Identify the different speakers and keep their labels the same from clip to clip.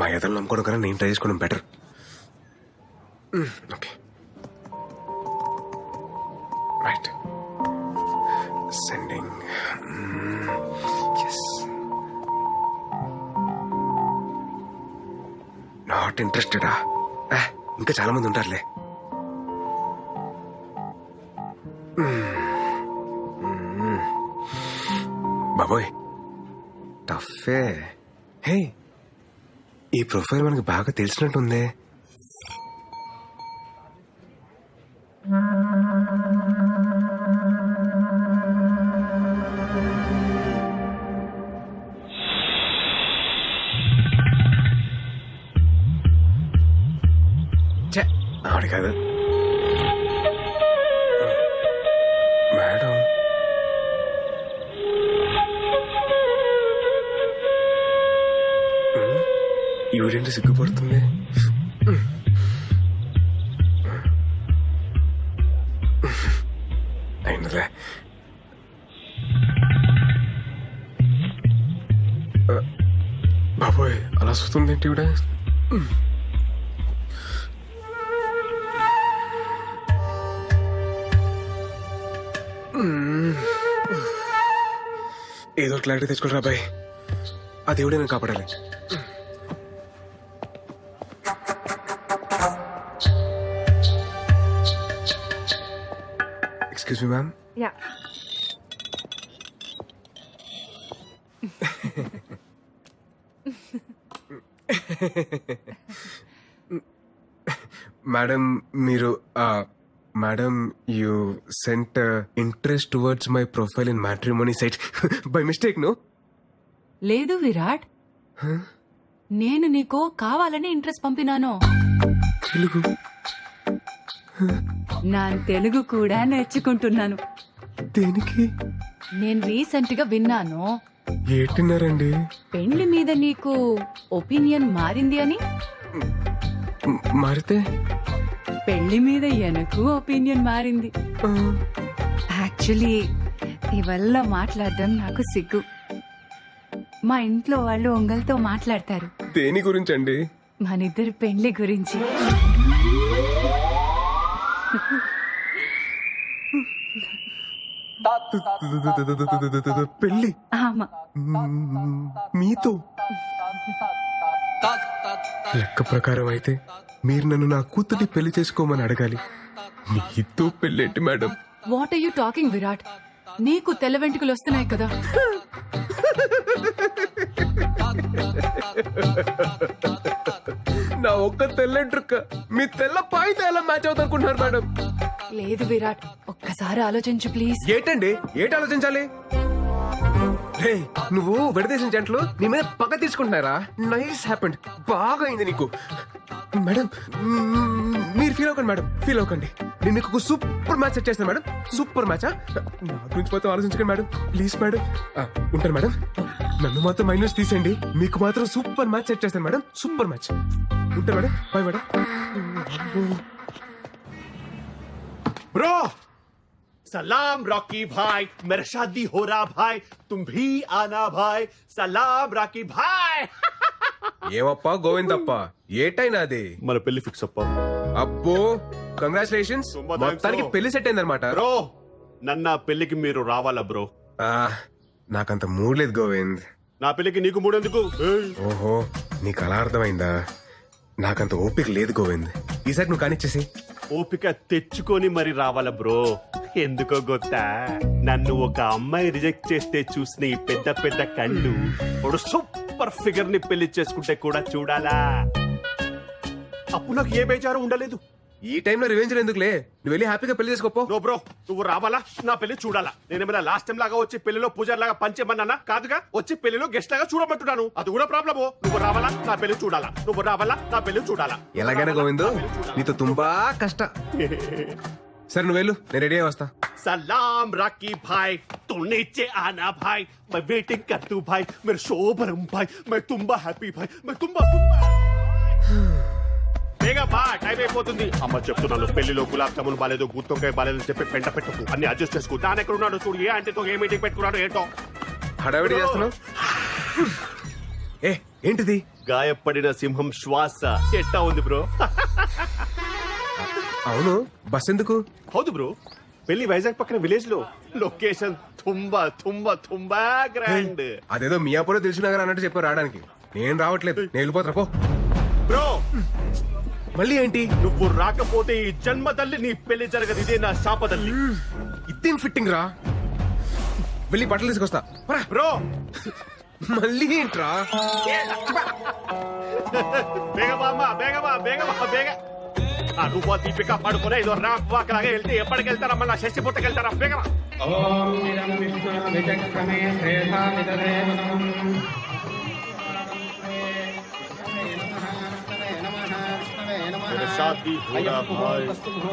Speaker 1: మా ఎదలు నమ్ముకోవడం కన్నా నేను ట్రై చేసుకోవడం better. Okay right sending. Yes not ఇంట్రెస్టెడా? ఇంకా చాలా మంది ఉంటారులే. బాబోయ్ టఫే. హే ఈ ప్రొఫైల్ మనకి బాగా తెలిసినట్టుందే. ఆవిడ కాదు మేడం. ఈవిడేంటి సిగ్గుపడుతుంది? అయినలే. బాబోయ్ అలా చూస్తుంది ఏంటి ఈవిడ? ఏదో క్లారిటీ తెచ్చుకోరా బాయ్. ఆ దేవుడే నేను కాపాడాలి. Excuse me ma'am.
Speaker 2: Yeah.
Speaker 1: Madam మీరు madam you sent interest towards my profile in matrimony site by mistake no?
Speaker 2: లేదు విరాట్, నేను నీకు కావాలని ఇంట్రెస్ట్ పంపినాను.
Speaker 1: తెలుగు
Speaker 2: నా తెలుగు కూడా నేర్చుకుంటున్నాను.
Speaker 1: దేనికి?
Speaker 2: నేను రీసెంట్ గా విన్నాను
Speaker 1: ఏంటిన్నారండి?
Speaker 2: పెళ్లి మీద నీకు ఒపీనియన్ మారింది అని.
Speaker 1: మారితే?
Speaker 2: పెళ్లి మీద ఎనకు ఒపీనియన్ మారింది. యాక్చువల్లీ ఇవల్ల మాట్లాడడం నాకు సిగ్గు. మా ఇంట్లో వాళ్ళు ఒంగల్తో మాట్లాడతారు.
Speaker 1: దేని గురించండి?
Speaker 2: మనిద్దరు పెళ్లి గురించి.
Speaker 1: పెళ్లి
Speaker 2: ఆమా
Speaker 1: మీతో? లెక్క ప్రకారం అయితే మీరు నన్ను నా కూతుర్ని పెళ్లి చేసుకోమని అడగాలి. మీతో పెళ్ళేంటి madam?
Speaker 2: What are you talking Virat? నీకు తెల్ల వెంట్రుకలు వస్తున్నాయి కదా.
Speaker 1: నా ఒక్క తెల్లంట్రుక్క మీ తెల్ల పాయితో ఎలా మ్యాచ్ అవుతారుకుంటున్నారు మేడం?
Speaker 2: లేదు విరాట్, ఒక్కసారి ఆలోచించు ప్లీజ్.
Speaker 1: ఏంటండి ఏంటి ఆలోచించాలి? రే నువ్వు విడదీసిన జంటలు నీ మీద పక్క తీసుకుంటున్నారా? నైస్ హ్యాపెండ్, బాగా అయింది నీకు. మేడం మీరు ఫీల్ అవ్వకండి మేడం, ఫీల్ అవ్వకండి. నేను మీకు సూపర్ మ్యాచ్ సెట్ చేస్తాను మేడం. సూపర్ మ్యాచా? నా గురించి మాత్రం ఆలోచించకండి మేడం ప్లీజ్ మేడం. ఉంటాను మేడం. నన్ను మాత్రం మైనస్ తీసేయండి, మీకు మాత్రం సూపర్ మ్యాచ్ సెట్ చేస్తాను మేడం. Super match. ఉంటాను మేడం. Bye madam.
Speaker 3: ब्रो सलाम रॉकी भाई, मेरा शादी हो रहा भाई, तुम भी आना भाई. सलाम रॉकी भाई.
Speaker 1: ఏమప్పా గోవిందప్ప ఏటైనా అది?
Speaker 3: మన పెళ్లి ఫిక్స్ అప్ప.
Speaker 1: అబ్బో కంగ్రాచులేషన్స్,
Speaker 3: తుంబా థాంక్స్
Speaker 1: మొత్తానికి
Speaker 3: బ్రో.
Speaker 1: పెళ్లి సెట్ అయిందనమాట.
Speaker 3: బ్రో నన్న పెళ్లికి మీరు రావాలా బ్రో?
Speaker 1: నాకంత మూడ్ లేదు గోవింద్.
Speaker 3: నా పెళ్లికి నీకు మూడెందుకు?
Speaker 1: ఓహో నీకు అలా అర్థమైందా? నాకంత ఓపిక లేదు గోవింద్. ఈసారి నువ్వు కానిచ్చేసి.
Speaker 3: ఓపిక తెచ్చుకొని మరి రావాలా బ్రో? ఎందుకో గొత్తా, నన్ను ఒక అమ్మాయి రిజెక్ట్ చేస్తే చూసిన ఈ పెద్ద పెద్ద కళ్ళు ఒక సూపర్ ఫిగర్ ని పెళ్లి చేసుకుంటే కూడా చూడాలా? అప్పుడు నాకు ఏ బేజారు ఉండలేదు.
Speaker 1: ఈ టైంలో రివెంజ్ ఎందుకులే, నువ్వు వెళ్ళి హ్యాపీగా పెళ్లి చేసుకోపో.
Speaker 3: నో బ్రో, నువ్వు రావాలా? నా పెళ్లి చూడాలా? నేనేమైనా లాస్ట్ టైం లాగా వచ్చి పెళ్లిలో పూజారి లాగా పంచేమన్నానా? కాదుగా, వచ్చి పెళ్లిలో గెస్ట్ లాగా చూడమంటున్నాను. అది కూడా ప్రాబ్లము. నువ్వు రావాలా? నా పెళ్లి చూడాలా? నువ్వు రావాలా? నా పెళ్లి చూడాలా?
Speaker 1: ఎలాగైనా గోవింద్ నీతో తుంబా కష్ట. సరే నువ్వు వెళ్ళు, నేను రెడీ అయి వస్తా.
Speaker 3: सलाम राकी भाई, तू नीचे आना भाई, मैं वेटिंग कर तू भाई, मेरे शोभरम भाई, मैं तुम्बा हैप्पी भाई, मैं तुम्बा బేగా బా, టైం అయిపోతుంది. అమ్మ చెప్తున్నాను, పెళ్లిలో గులాబ్ జామున్ బాలేదు, గుత్తొక్కాయ బాలేదు చెప్పి పెంట పెట్టుకు అన్ని అడ్జస్ట్ చేసుకో. దాని ఎక్కడ ఉన్నాడు చూడు, ఏ ఆంటీతో ఏ మీటింగ్ పెట్టుకున్నాడు ఏంటో.
Speaker 1: హడావిడి చేస్తున్నావు? ఏ ఏంటిది?
Speaker 3: గాయపడిన సింహం శ్వాస ఎట్టా ఉంది బ్రో?
Speaker 1: అవును, బస్ ఎందుకు?
Speaker 3: హౌదు బ్రో, పెళ్లి వైజాగ్ పక్కన విలేజ్ లో. లొకేషన్ తుంబా తుంబా తుంబా గ్రాండ్.
Speaker 1: అదేదో మియాపూర్ తెలిసినగర్ అన్నట్టు చెప్పారు రావడానికి. నేను రావట్లేదు, నేను వెళ్ళిపోతా పో.
Speaker 3: బ్రో
Speaker 1: మళ్ళీ ఏంటి?
Speaker 3: నువ్వు రాకపోతే ఈ జన్మ తల్లి నీ పెళ్లి జరగదు. ఇదే నా శాప తల్లి.
Speaker 1: ఇదేం ఫిట్టింగ్ రా. వెళ్ళి బట్టలు తీసుకొస్తా. పరా.
Speaker 3: బ్రో
Speaker 1: మళ్ళీ ఏంట్రా?
Speaker 3: బేగమా అమ్మా, బేగమా బేగమా బేగ. ఆ నువ్వు దీపిక పడుకునే ఇదో ర్యాంప్ వాక్ లాగా వెళ్తే ఎప్పటికి వెళ్తారా? మళ్ళీ షష్టి పుట్టకి వెళ్తారా? బేగమా.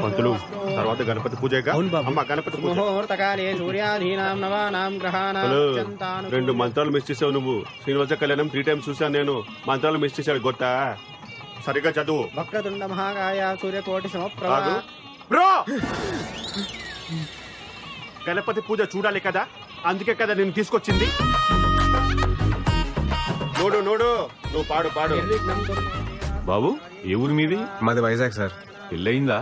Speaker 3: పంతులు తర్వాత గణపతి పూజగా. అమ్మ గణపతి పూజ.
Speaker 4: ముహూర్తకాలే సూర్యాధీనాం నవానాం గ్రహాణాం
Speaker 3: హలో,
Speaker 4: అత్యంతాను
Speaker 3: 2 మంత్రాలు మిస్ చేసావు నువ్వు. శ్రీనివాస కళ్యాణం 3 times చూసాను నేను. మంత్రాలు మిస్ చేశాడు గొత్తా. సరిగ్గా చదువు.
Speaker 4: వక్రతుండ మహాకాయ సూర్యకోటి సమప్రభ.
Speaker 3: ఆగు. బ్రో గణపతి పూజ చూడాలి కదా, అందుకే కదా నేను తీసుకొచ్చింది. నోడు నోడు, నువ్వు పాడు పాడు.
Speaker 4: నిర్విఘ్నం కురు.
Speaker 5: బాబు ఏ ఊరి మీది?
Speaker 1: మాది వైజాగ్ సార్.
Speaker 5: పెళ్ళయిందా?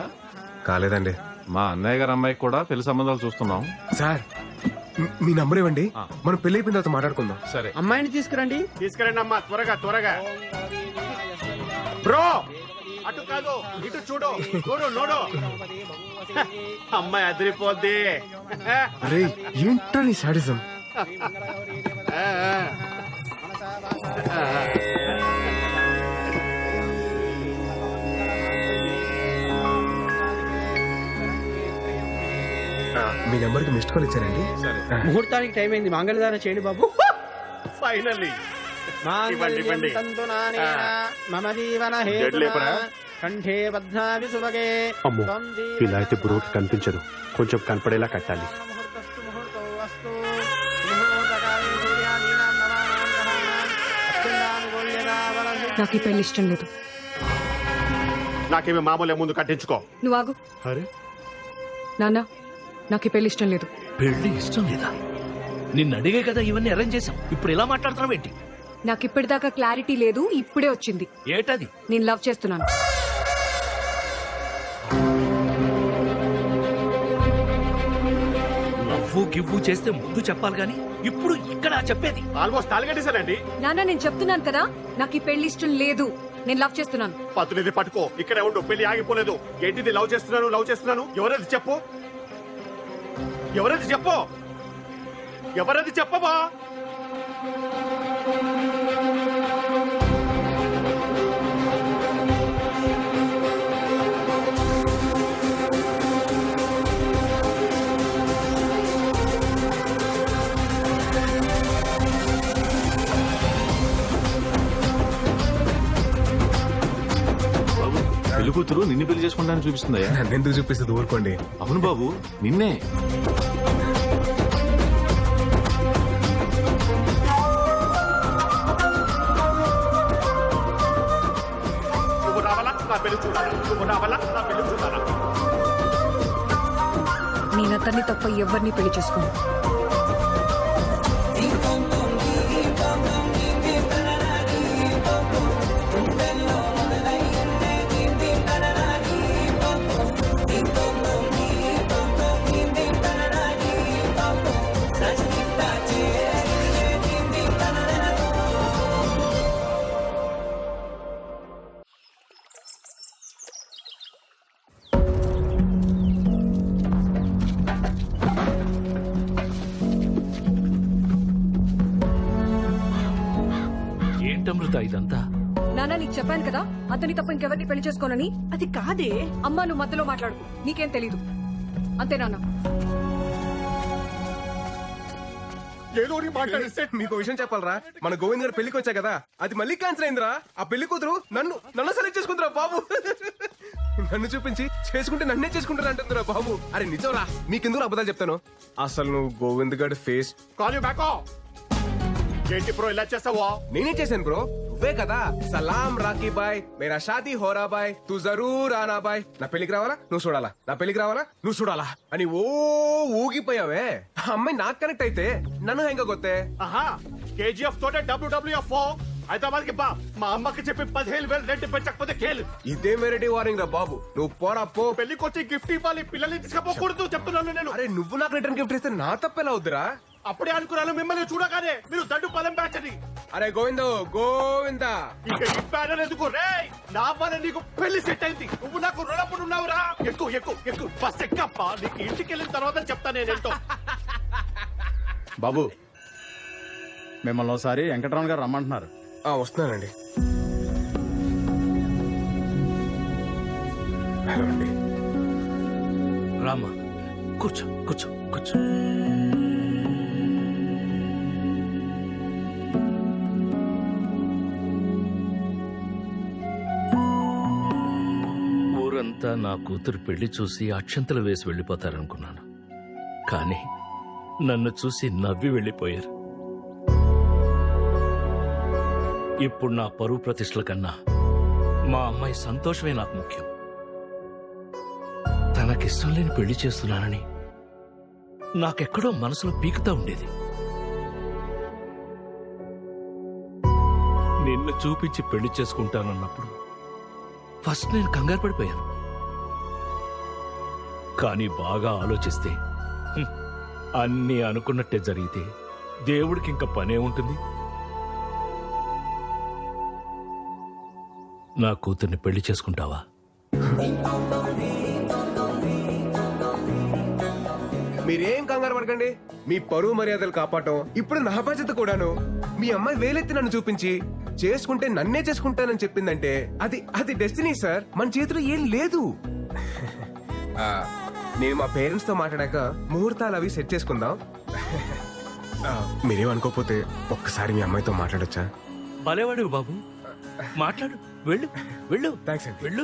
Speaker 1: కాలేదండి
Speaker 5: మా అన్నయ్య గారి అమ్మాయికి కూడా పెళ్లి సంబంధాలు చూస్తున్నాం.
Speaker 1: సార్. మీ నంబర్ ఇవ్వండి, మనం పెళ్లి అయిపోయిన తర్వాత మాట్లాడుకుందాం.
Speaker 5: సరే.
Speaker 4: అమ్మాయిని తీసుకురండి.
Speaker 3: తీసుకురండి అమ్మా, త్వరగా త్వరగా. బ్రో అటు కాదు ఇటు చూడు, చూడు నోడు. అమ్మాయి అదిరిపోద్ది.
Speaker 1: అరే ఏంటో నీ సాడిజం. మీ నెంబర్కి మిస్డ్ కాల్ ఇచ్చారండి.
Speaker 4: ముహూర్తానికి టైం అయింది, మంగళదానం చేయండి బాబు.
Speaker 3: ఫైనల్లీ
Speaker 4: మాంగళ్యం
Speaker 3: ఇవ్వండి.
Speaker 4: తంతునానేన మమ జీవన
Speaker 3: జడ్లు లేపరా?
Speaker 4: హేతునా కంఠే బధ్నామి సుభగే.
Speaker 3: అమ్మో,
Speaker 4: త్వం జీవన
Speaker 3: ఇలా అయితే బ్రోకి కనిపించదు. కొంచెం కనపడేలా కట్టాలి.
Speaker 4: ముహూర్తస్తు ముహూర్తో అస్తు. ముహూర్తకాలే సూర్యాధీనాం నవానాం గ్రహాణాం అత్యంతానుకూల్యతా వలసి.
Speaker 6: నాకు ఈ పెళ్లి ఇష్టం లేదు.
Speaker 3: నాకేమి మామూలే, ముందు కట్టించుకో.
Speaker 6: నువ్వు ఆగు.
Speaker 3: అరే
Speaker 6: నాన్న, నాకు ఈ పెళ్లి ఇష్టం లేదు.
Speaker 7: పెళ్లి ఇష్టం లేదా? నిన్ను అడిగే కదా ఇవన్నీ అరేంజ్ చేశాం. ఇప్పుడు ఇలా మాట్లాడుతున్నావేంటి?
Speaker 6: నాకు ఇప్పటిదాకా క్లారిటీ లేదు, ఇప్పుడే వచ్చింది.
Speaker 7: ఏటది?
Speaker 6: నేను లవ్ చేస్తున్నాను.
Speaker 7: నవ్వు గివ్వు చేస్తే ముందు చెప్పాలి గాని ఇప్పుడు ఇక్కడ చెప్పేది.
Speaker 3: ఆల్మోస్ట్ తాలిగట్టేశానండి.
Speaker 6: నాన్న, నేను చెప్తున్నాను కదా, నాకు ఈ పెళ్లి ఇష్టం లేదు. నేను లవ్ చేస్తున్నాను.
Speaker 3: పత్తునిది పట్టుకో, ఇక్కడే ఉండు. పెళ్లి ఆగిపోలేదు. ఏంటిది లవ్ చేస్తున్నాను లవ్ చేస్తున్నాను? ఎవరది చెప్పు, ఎవరది చెప్పు, ఎవరది చెప్పబా.
Speaker 5: బాబు పెళ్లి కూతురు నిన్ను పెళ్లి చేసుకుంటానని చూపిస్తుందయ్యా.
Speaker 1: నన్నెందుకు చూపిస్తుంది, ఊరుకోండి.
Speaker 5: అవును బాబు, నిన్నే.
Speaker 3: నువ్వు రావాలా నా పెళ్లి చూడాలా? నువ్వు రావాలా నా పెళ్లి చూడాలా?
Speaker 6: నేను అతన్ని తప్ప ఎవరిని పెళ్లి చేసుకోను.
Speaker 7: ఏంటమృత ఇదంతా?
Speaker 6: నాన్న, నీకు చెప్పాను కదా, అతని తప్ప ఇంకెవరిని పెళ్లి చేసుకోనని.
Speaker 8: అది కాదే.
Speaker 6: అమ్మా, నువ్వు మధ్యలో మాట్లాడు, నీకేం తెలీదు. అంతే నాన్న.
Speaker 3: ఏదో మాట్లాడిస్తే
Speaker 1: మీకు విషయం చెప్పాలరా, మన గోవింద్ గారు పెళ్లికి వచ్చా కదా, అది మళ్ళీ క్యాన్సిల్ అయిందిరా. ఆ పెళ్లి కూతురు నన్ను సెలెక్ట్ చేసుకుందిరా బాబు. నన్ను చూపించి చేసుకుంటే నన్నే చేసుకుంటారా అంటుందిరా బాబు. అరే నిజంరా, మీకెందుకు అబద్ధాలు చెప్తాను. అసలు నువ్వు గోవింద్ గారి ఫేస్.
Speaker 3: Call you back. ఏంటి బ్రో ఇలా చేస్తావా?
Speaker 1: నేనే చేశాను బ్రో, నువ్వే కదా. సలాం రాకీ బాయ్, మేరా షాదీ హోరా బాయ్, తూ జరూర్ ఆనా బాయ్. నా పెళ్లికి రావాలా నువ్వు చూడాలా, నా పెళ్లికి రావాలా నువ్వు చూడాలా అని ఊగిపోయావే. ఆ అమ్మాయి నాకు కనెక్ట్ అయితే నన్ను హెంగ గొత్తే.
Speaker 3: ఆహా, కేజీఎఫ్ తోటే WWF హైదరాబాద్ కి బా, మా అమ్మకి చెప్పి 15,000 రెంట్ పెంచకపోతే కేలు.
Speaker 1: ఇదే మెరటి వార్నింగ్ రా బాబు. నువ్వు పోరా పో.
Speaker 3: పెళ్లికి వచ్చి గిఫ్ట్ ఇవ్వాలి, పిల్లల్ని తీసుకపోకూడదు చెప్తున్నాను నేను.
Speaker 1: అరే నువ్వు నాకు రిటర్న్ గిఫ్ట్ ఇస్తే నా తప్పెలా అవుద్దురా?
Speaker 3: అప్పుడే అనుకున్నాను మిమ్మల్ని చూడగానే మీరు దండు పదం బ్యాచ్ అని.
Speaker 1: అరే గోవిందో గోవిందా.
Speaker 3: ఇక ఈ ప్యానల్ ఎందుకు రే? నా వల్ల నీకు పెళ్లి సెట్ అయింది. నువ్వు నాకు రుణపడి ఉన్నావురా. ఎక్కువ ఎక్కువ ఎక్కువ బస్ ఎక్కప్ప. నీకు ఇంటికి వెళ్ళిన తర్వాత చెప్తా నేనేంటో.
Speaker 4: బాబు మిమ్మల్ని ఒకసారి వెంకటరమణ గారు రమ్మంటున్నారు.
Speaker 1: వస్తున్నానండి. హలో అండి.
Speaker 7: రామా, కూర్చో కూర్చో కూర్చో. ఊరంతా నా కూతురు పెళ్లి చూసి అక్షంతలు వేసి వెళ్ళిపోతారనుకున్నాను, కానీ నన్ను చూసి నవ్వి వెళ్ళిపోయారు. ఇప్పుడు నా పరువు ప్రతిష్టల కన్నా మా అమ్మాయి సంతోషమే నాకు ముఖ్యం. తనకిష్టం లేని పెళ్లి చేస్తున్నానని నాకెక్కడో మనసులో పీకుతా ఉండేది. నిన్ను చూపించి పెళ్లి చేసుకుంటానన్నప్పుడు ఫస్ట్ నేను కంగారు పడిపోయాను. కానీ బాగా ఆలోచిస్తే అన్నీ అనుకున్నట్టే జరిగితే దేవుడికి ఇంకా పనే ఉంటుంది. నా కూతుర్ని పెళ్లి చేసుకుంటావా?
Speaker 1: మీరేం కంగారు పడకండి. మీ పరువు మర్యాదలు కాపాడటం ఇప్పుడు నా బాధ్యత కూడాను. మీ అమ్మాయి వేలెత్తి నన్ను చూపించి చేసుకుంటే నన్నే చేసుకుంటానని చెప్పిందంటే అది అది డెస్టినీ సార్. మన చేతిలో ఏం లేదు. నేను మా పేరెంట్స్ తో మాట్లాడాక ముహూర్తాలు అవి సెట్ చేసుకుందాం. మీరేమనుకోకపోతే ఒక్కసారి మీ అమ్మాయితో మాట్లాడొచ్చా?
Speaker 7: భలేవాడు బాబు, మాట్లాడు. వెళ్ళు వెళ్ళు
Speaker 1: థ్యాంక్స్ అండి.
Speaker 7: వెళ్ళు.